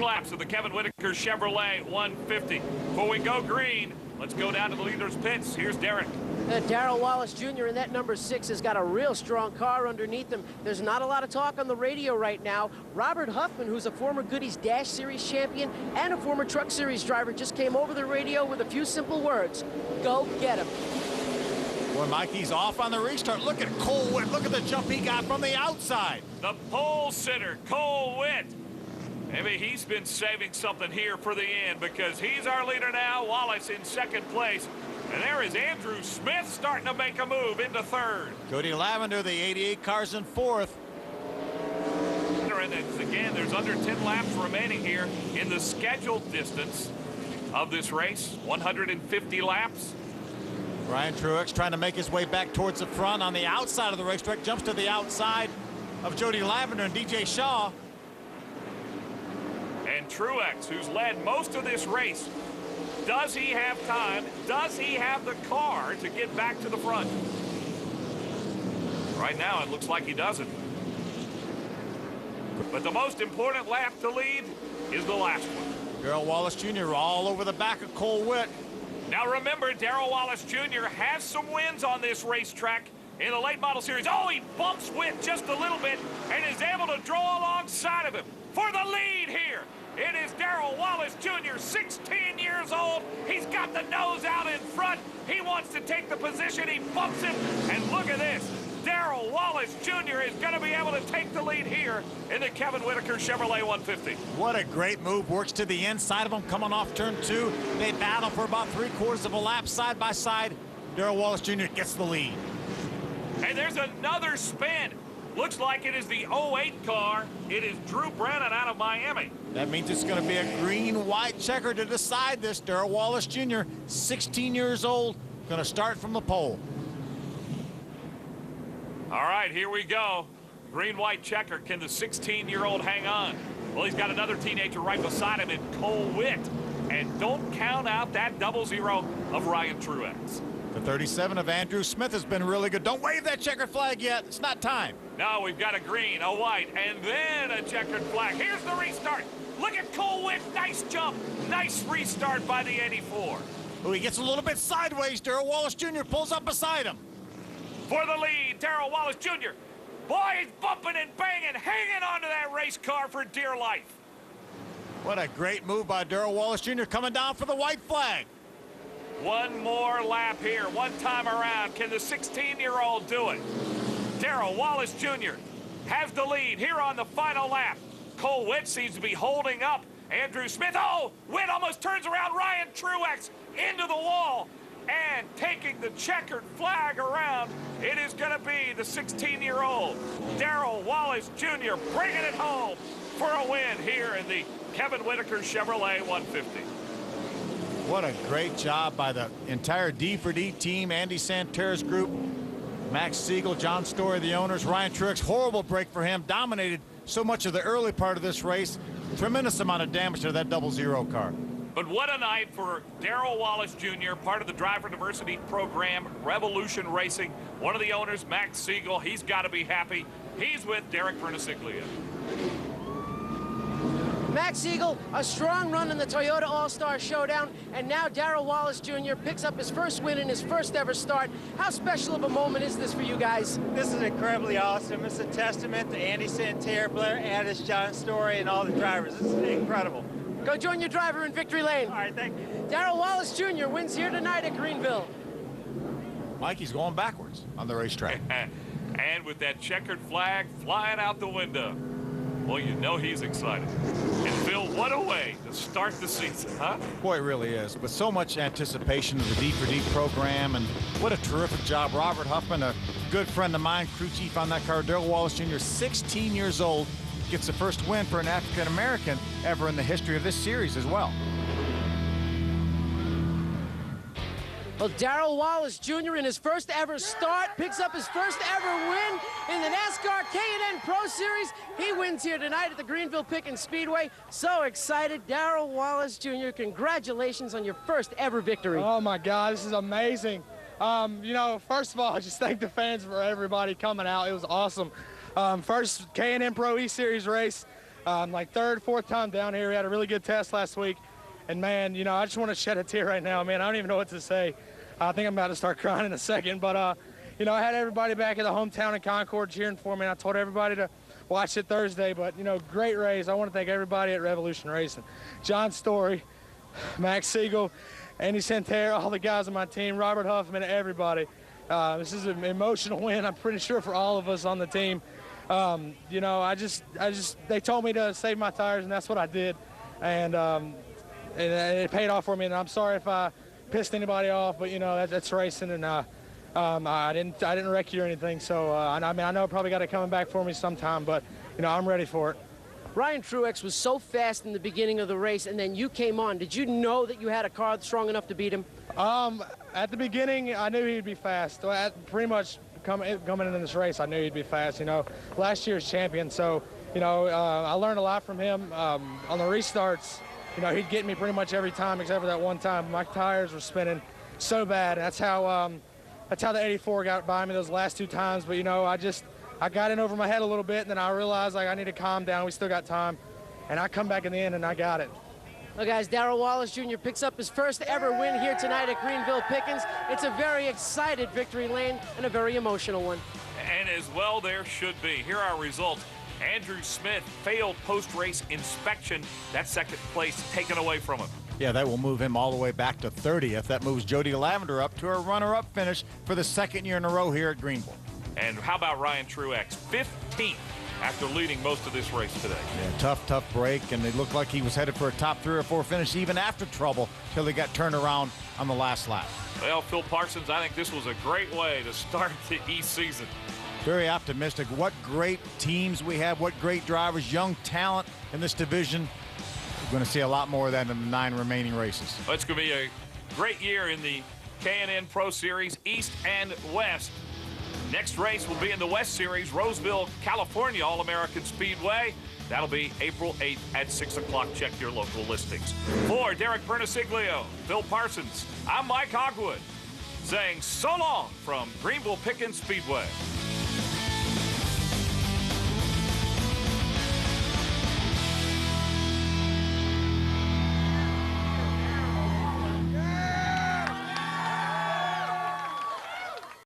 laps of the Kevin Whitaker Chevrolet 150. Before we go green, let's go down to the leader's pits. Here's Derek. Darrell Wallace Jr. in that number 6 has got a real strong car underneath him. There's not a lot of talk on the radio right now. Robert Huffman, who's a former Goodies Dash Series champion and a former Truck Series driver, just came over the radio with a few simple words. Go get him. Boy, Mikey's off on the restart. Look at Cole Witt. Look at the jump he got from the outside. The pole sitter, Cole Witt. Maybe he's been saving something here for the end, because he's our leader now. Wallace in second place. And there is Andrew Smith starting to make a move into third. Cody Lavender, the 88 car's in fourth. And again, there's under 10 laps remaining here in the scheduled distance of this race, 150 laps. Ryan Truex trying to make his way back towards the front on the outside of the racetrack, jumps to the outside of Jody Lavender and DJ Shaw. And Truex, who's led most of this race, does he have time? Does he have the car to get back to the front? Right now, it looks like he doesn't. But the most important lap to lead is the last one. Darrell Wallace Jr. all over the back of Cole Witt. Now remember, Darrell Wallace Jr. has some wins on this racetrack in the late model series. Oh, he bumps Witt just a little bit and is able to draw alongside of him for the lead here. It is Darrell Wallace Jr., 16 years old. He's got the nose out in front. He wants to take the position. He bumps him. And look at this. Darrell Wallace Jr. is going to be able to take the lead here in the Kevin Whitaker Chevrolet 150. What a great move. Works to the inside of him, coming off turn 2. They battle for about 3/4 of a lap side by side. Darrell Wallace Jr. gets the lead. And there's another spin. Looks like it is the 08 car. It is Drew Brennan out of Miami. That means it's going to be a green-white checker to decide this. Darrell Wallace Jr., 16 years old, going to start from the pole. All right, here we go. Green-white checker. Can the 16-year-old hang on? Well, he's got another teenager right beside him in Cole Witt. And don't count out that 00 of Ryan Truex. The 37 of Andrew Smith has been really good. Don't wave that checkered flag yet. It's not time. No, we've got a green, a white, and then a checkered flag. Here's the restart. Look at Cole Witt. Nice jump. Nice restart by the 84. Oh, he gets a little bit sideways. Darrell Wallace Jr. pulls up beside him. For the lead, Darrell Wallace Jr. Boy, he's bumping and banging, hanging onto that race car for dear life. What a great move by Darrell Wallace Jr. coming down for the white flag. One more lap here, one time around. Can the 16-year-old do it? Darrell Wallace Jr. has the lead here on the final lap. Cole Witt seems to be holding up Andrew Smith. Oh, Witt almost turns around Ryan Truex into the wall. And taking the checkered flag around, it is going to be the 16-year-old Darrell Wallace Jr. bringing it home for a win here in the Kevin Whitaker Chevrolet 150. What a great job by the entire D4D team, Andy Santerra's group, Max Siegel, John Story, the owners, Ryan Truex. Horrible break for him. Dominated so much of the early part of this race. Tremendous amount of damage to that 00 car. But what a night for Darrell Wallace Jr., part of the Driver Diversity Program, Revolution Racing. One of the owners, Max Siegel, he's got to be happy. He's with Derek Vernasiglia. Max Siegel, a strong run in the Toyota All-Star Showdown, and now Darrell Wallace Jr. picks up his first win in his first ever start. How special of a moment is this for you guys? This is incredibly awesome. It's a testament to Andy Santerra, Blair Addis, John Story, and all the drivers. This is incredible. Go join your driver in victory lane. All right, thank you. Darrell Wallace Jr. wins here tonight at Greenville. Mikey's going backwards on the racetrack. And with that checkered flag flying out the window, well, you know he's excited. And Phil, what a way to start the season, huh? Boy, it really is. With so much anticipation of the D4D program, and what a terrific job. Robert Huffman, a good friend of mine, crew chief on that car. Darrell Wallace Jr., 16 years old, gets the first win for an African-American ever in the history of this series as well. Well, Darrell Wallace Jr. in his first ever start picks up his first ever win in the NASCAR K&N Pro Series. He wins here tonight at the Greenville Pickens Speedway. So excited. Darrell Wallace Jr., congratulations on your first ever victory. Oh my God, this is amazing. You know, first of all, I just thank the fans for everybody coming out. It was awesome. First K&N Pro E-Series race. like third, fourth time down here. We had a really good test last week. And, man, you know, I just want to shed a tear right now, man. I don't even know what to say. I think I'm about to start crying in a second. But, you know, I had everybody back at the hometown in Concord cheering for me, and I told everybody to watch it Thursday. But, you know, great race. I want to thank everybody at Revolution Racing. John Story, Max Siegel, Andy Santerre, all the guys on my team, Robert Huffman, everybody. This is an emotional win, I'm pretty sure, for all of us on the team. You know, they told me to save my tires, and that's what I did. And it paid off for me, and I'm sorry if I pissed anybody off, but, you know, that's racing, and I didn't wreck you or anything. So, I mean, I know it probably got it coming back for me sometime, but, you know, I'm ready for it. Ryan Truex was so fast in the beginning of the race, and then you came on. Did you know that you had a car strong enough to beat him? At the beginning, I knew he'd be fast. Pretty much coming into this race, I knew he'd be fast. You know, last year's champion, so, you know, I learned a lot from him. On the restarts, you know, he'd get me pretty much every time except for that one time. My tires were spinning so bad. That's how the 84 got by me those last two times. But, you know, I got in over my head a little bit, and then I realized, like, I need to calm down. We still got time. And I come back in the end, and I got it. Well, guys, Darrell Wallace Jr. picks up his first ever win here tonight at Greenville Pickens. It's a very excited victory lane and a very emotional one. And as well there should be. Here are our results. Andrew Smith failed post-race inspection. That second place taken away from him. Yeah, that will move him all the way back to 30th. That moves Jody Lavender up to a runner-up finish for the second year in a row here at Greenville. And how about Ryan Truex? 15th after leading most of this race today. Yeah, tough break, and it looked like he was headed for a top 3 or 4 finish even after trouble till he got turned around on the last lap. Well, Phil Parsons, I think this was a great way to start the East season. Very optimistic. What great teams we have, what great drivers, young talent in this division. We're going to see a lot more of that in the 9 remaining races. Well, it's going to be a great year in the K&N Pro Series, East and West. Next race will be in the West Series, Roseville, California, All-American Speedway. That'll be April 8th at 6 o'clock. Check your local listings. For Derek Bernasiglio, Phil Parsons, I'm Mike Hogwood, saying so long from Greenville Pickens Speedway.